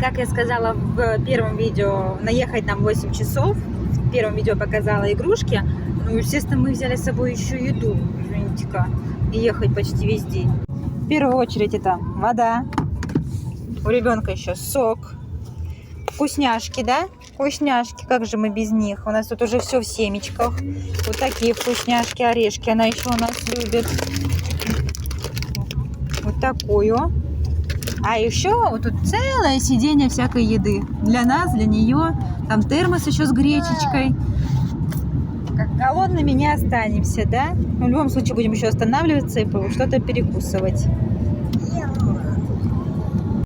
Как я сказала в первом видео, наехать нам 8 часов. В первом видео показала игрушки. Ну, естественно, мы взяли с собой еще еду, извините-ка, и ехать почти весь день. В первую очередь это вода. У ребенка еще сок. Вкусняшки, да? Вкусняшки, как же мы без них? У нас тут уже все в семечках. Вот такие вкусняшки, орешки она еще у нас любит. Вот такую. А еще вот тут целое сиденье всякой еды. Для нас, для нее. Там термос еще с гречечкой. Как голодными не останемся, да? В любом случае будем еще останавливаться и что-то перекусывать.